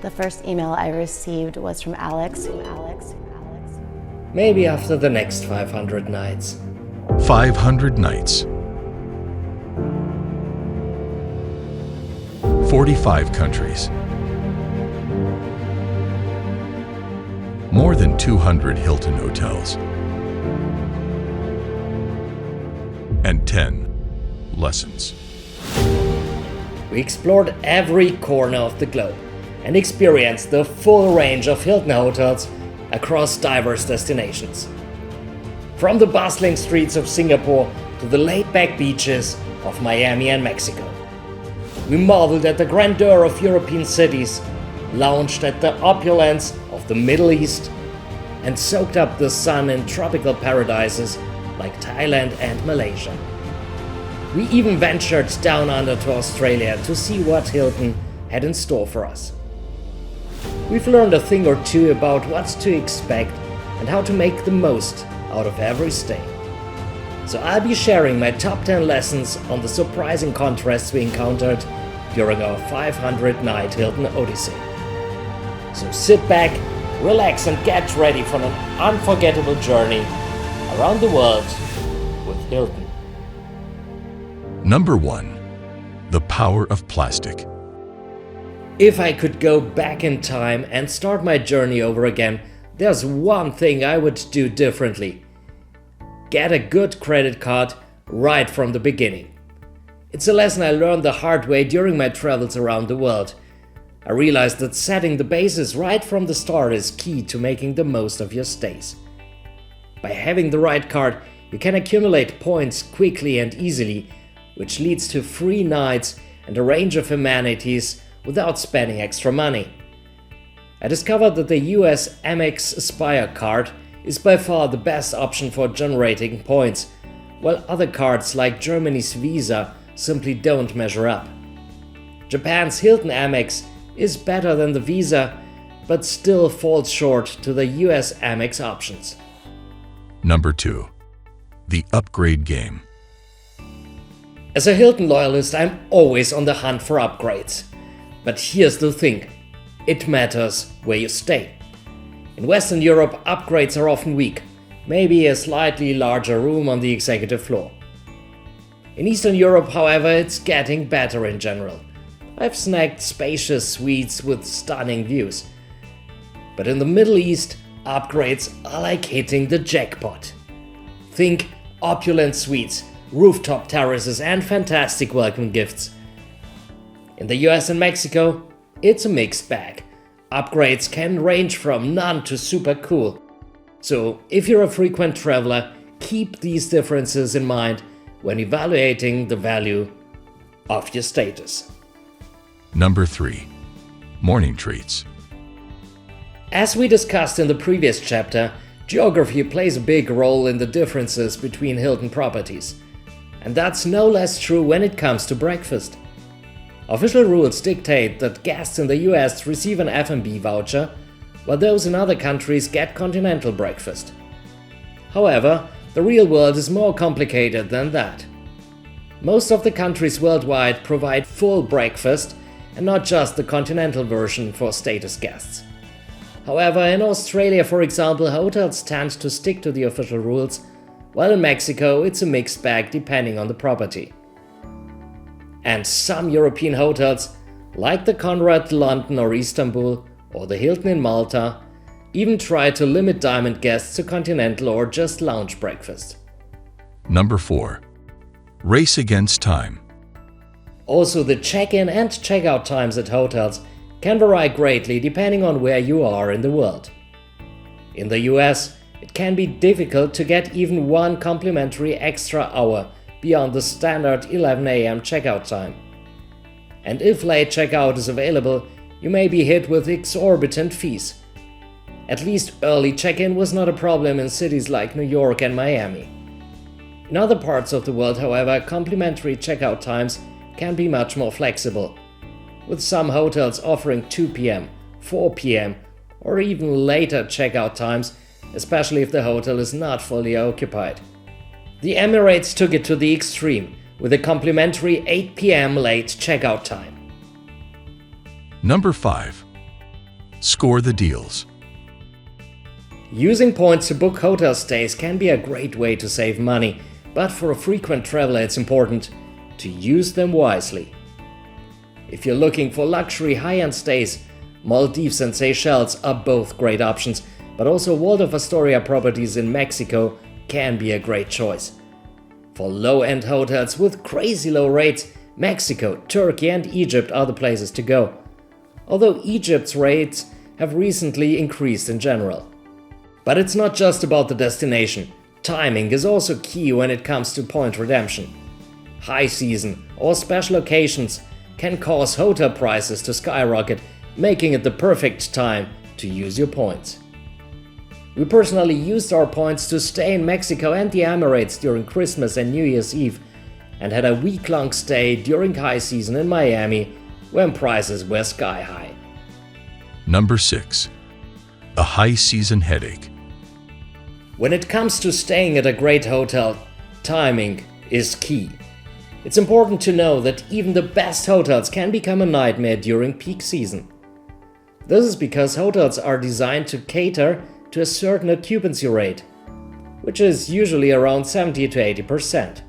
The first email I received was from Alex. Maybe after the next 500 nights. 500 nights. 45 countries. More than 200 Hilton hotels. And 10 lessons. We explored every corner of the globe and experienced the full range of Hilton hotels across diverse destinations. From the bustling streets of Singapore to the laid-back beaches of Miami and Mexico. We marveled at the grandeur of European cities, lounged at the opulence of the Middle East, and soaked up the sun in tropical paradises like Thailand and Malaysia. We even ventured down under to Australia to see what Hilton had in store for us. We've learned a thing or two about what to expect and how to make the most out of every stay. So I'll be sharing my top 10 lessons on the surprising contrasts we encountered during our 500-night Hilton Odyssey. So sit back, relax and get ready for an unforgettable journey around the world with Hilton. Number 1. The power of plastic. If I could go back in time and start my journey over again, there's one thing I would do differently. Get a good credit card right from the beginning. It's a lesson I learned the hard way during my travels around the world. I realized that setting the basis right from the start is key to making the most of your stays. By having the right card, you can accumulate points quickly and easily, which leads to free nights and a range of amenities without spending extra money. I discovered that the US Amex Aspire card is by far the best option for generating points, while other cards like Germany's Visa simply don't measure up. Japan's Hilton Amex is better than the Visa, but still falls short to the US Amex options. Number 2. The upgrade game. As a Hilton loyalist, I'm always on the hunt for upgrades. But here's the thing, it matters where you stay. In Western Europe, upgrades are often weak, maybe a slightly larger room on the executive floor. In Eastern Europe, however, it's getting better in general. I've snagged spacious suites with stunning views. But in the Middle East, upgrades are like hitting the jackpot. Think opulent suites, rooftop terraces and fantastic welcome gifts. In the US and Mexico, it's a mixed bag. Upgrades can range from none to super cool. So if you're a frequent traveler, keep these differences in mind when evaluating the value of your status. Number 3. Morning treats. As we discussed in the previous chapter, geography plays a big role in the differences between Hilton properties. And that's no less true when it comes to breakfast. Official rules dictate that guests in the US receive an F&B voucher, while those in other countries get continental breakfast. However, the real world is more complicated than that. Most of the countries worldwide provide full breakfast and not just the continental version for status guests. However, in Australia, for example, hotels tend to stick to the official rules, while in Mexico it's a mixed bag depending on the property. And some European hotels, like the Conrad London or Istanbul, or the Hilton in Malta, even try to limit diamond guests to continental or just lounge breakfast. Number 4. Race against time. Also, the check-in and check-out times at hotels can vary greatly depending on where you are in the world. In the US, it can be difficult to get even one complimentary extra hour beyond the standard 11 a.m. checkout time. And if late checkout is available, you may be hit with exorbitant fees. At least early check-in was not a problem in cities like New York and Miami. In other parts of the world, however, complimentary checkout times can be much more flexible, with some hotels offering 2 p.m., 4 p.m., or even later checkout times, especially if the hotel is not fully occupied. The Emirates took it to the extreme, with a complimentary 8 p.m. late checkout time. Number 5. Score the deals. Using points to book hotel stays can be a great way to save money, but for a frequent traveler it's important to use them wisely. If you're looking for luxury high-end stays, Maldives and Seychelles are both great options, but also Waldorf Astoria properties in Mexico can be a great choice. For low-end hotels with crazy low rates, Mexico, Turkey and Egypt are the places to go. Although Egypt's rates have recently increased in general. But it's not just about the destination. Timing is also key when it comes to point redemption. High season or special occasions can cause hotel prices to skyrocket, making it the perfect time to use your points. We personally used our points to stay in Mexico and the Emirates during Christmas and New Year's Eve, and had a week-long stay during high season in Miami when prices were sky high. Number 6. A high season headache. When it comes to staying at a great hotel, timing is key. It's important to know that even the best hotels can become a nightmare during peak season. This is because hotels are designed to cater to a certain occupancy rate, which is usually around 70 to 80%.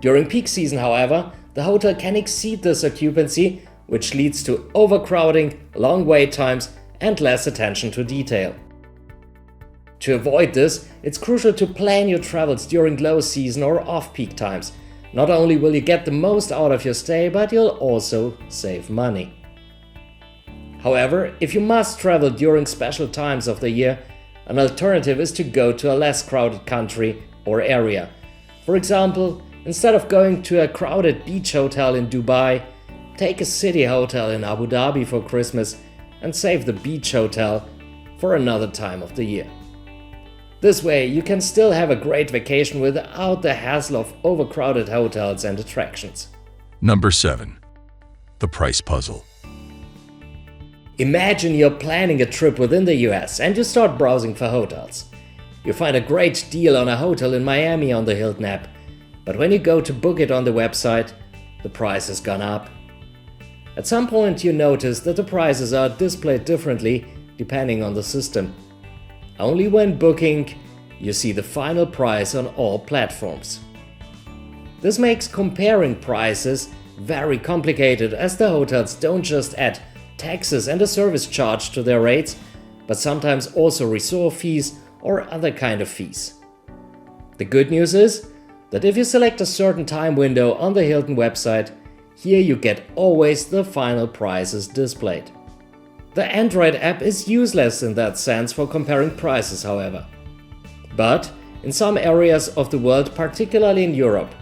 During peak season, however, the hotel can exceed this occupancy, which leads to overcrowding, long wait times, and less attention to detail. To avoid this, it's crucial to plan your travels during low season or off-peak times. Not only will you get the most out of your stay, but you'll also save money. However, if you must travel during special times of the year, an alternative is to go to a less crowded country or area. For example, instead of going to a crowded beach hotel in Dubai, take a city hotel in Abu Dhabi for Christmas and save the beach hotel for another time of the year. This way, you can still have a great vacation without the hassle of overcrowded hotels and attractions. Number 7. The price puzzle. Imagine you're planning a trip within the US and you start browsing for hotels. You find a great deal on a hotel in Miami on the Hilton app, but when you go to book it on the website, the price has gone up. At some point you notice that the prices are displayed differently depending on the system. Only when booking, you see the final price on all platforms. This makes comparing prices very complicated, as the hotels don't just add taxes and a service charge to their rates, but sometimes also resort fees or other kind of fees. The good news is that if you select a certain time window on the Hilton website, here you get always the final prices displayed. The Android app is useless in that sense for comparing prices, however. But in some areas of the world, particularly in Europe,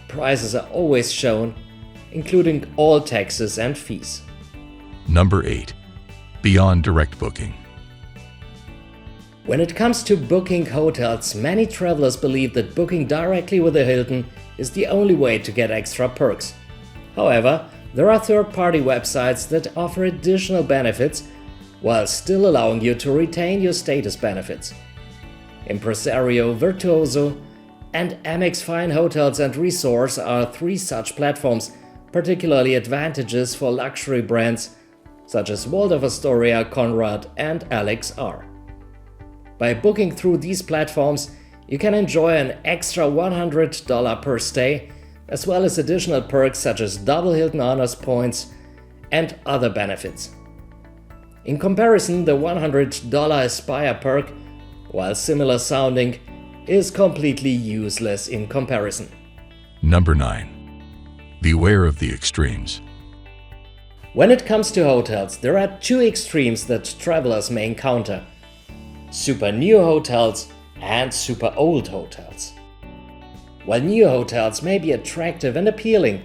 prices are always shown, including all taxes and fees. Number 8. Beyond direct booking. When it comes to booking hotels, many travelers believe that booking directly with the Hilton is the only way to get extra perks. However, there are third-party websites that offer additional benefits while still allowing you to retain your status benefits. Impresario, Virtuoso, and Amex Fine Hotels and Resorts are 3 such platforms, particularly advantageous for luxury brands such as Waldorf Astoria, Conrad, and Alex R. By booking through these platforms, you can enjoy an extra $100 per stay, as well as additional perks such as double Hilton Honors points and other benefits. In comparison, the $100 Aspire perk, while similar sounding, is completely useless in comparison. Number 9. Beware of the extremes. When it comes to hotels, there are 2 extremes that travelers may encounter: super new hotels and super old hotels. While new hotels may be attractive and appealing,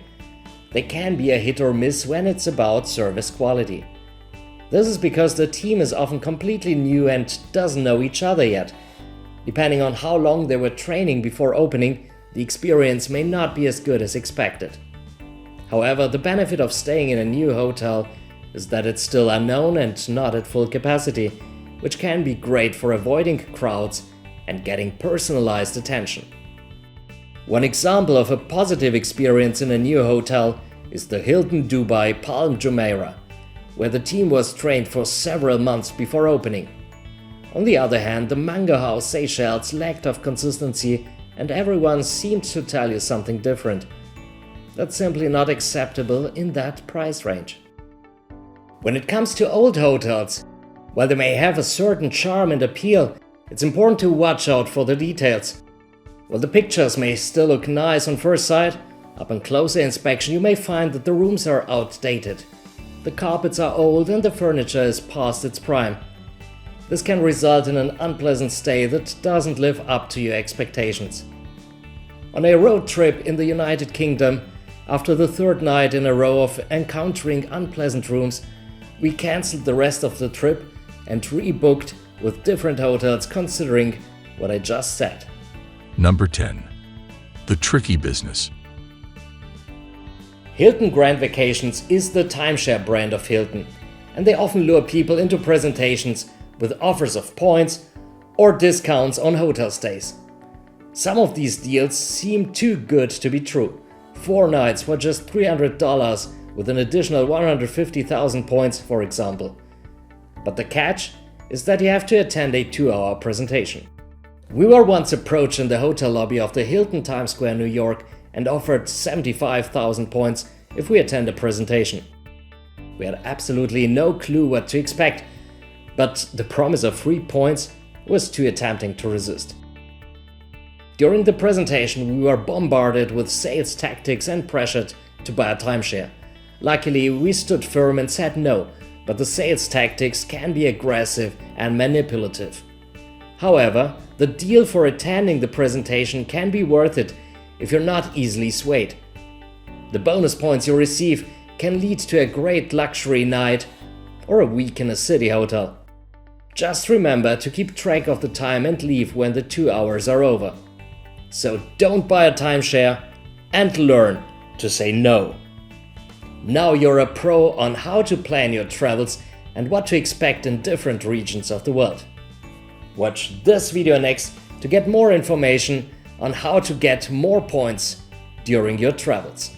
they can be a hit or miss when it's about service quality. This is because the team is often completely new and doesn't know each other yet. Depending on how long they were training before opening, the experience may not be as good as expected. However, the benefit of staying in a new hotel is that it's still unknown and not at full capacity, which can be great for avoiding crowds and getting personalized attention. One example of a positive experience in a new hotel is the Hilton Dubai Palm Jumeirah. where the team was trained for several months before opening. On the other hand, the Mango House Seychelles lacked of consistency and everyone seemed to tell you something different. That's simply not acceptable in that price range. When it comes to old hotels, while they may have a certain charm and appeal, it's important to watch out for the details. While the pictures may still look nice on first sight, upon closer inspection you may find that the rooms are outdated. The carpets are old and the furniture is past its prime. This can result in an unpleasant stay that doesn't live up to your expectations. On a road trip in the United Kingdom, after the third night in a row of encountering unpleasant rooms, we cancelled the rest of the trip and rebooked with different hotels considering what I just said. Number 10. The tricky business. Hilton Grand Vacations is the timeshare brand of Hilton, and they often lure people into presentations with offers of points or discounts on hotel stays. Some of these deals seem too good to be true. 4 nights for just $300 with an additional 150,000 points, for example. But the catch is that you have to attend a 2-hour presentation. We were once approached in the hotel lobby of the Hilton Times Square, New York, and offered 75,000 points if we attend a presentation. We had absolutely no clue what to expect, but the promise of free points was too tempting to resist. During the presentation, we were bombarded with sales tactics and pressured to buy a timeshare. Luckily, we stood firm and said no, but the sales tactics can be aggressive and manipulative. However, the deal for attending the presentation can be worth it if you're not easily swayed. The bonus points you receive can lead to a great luxury night or a week in a city hotel. Just remember to keep track of the time and leave when the 2 hours are over. So don't buy a timeshare and learn to say no. Now you're a pro on how to plan your travels and what to expect in different regions of the world. Watch this video next to get more information on how to get more points during your travels.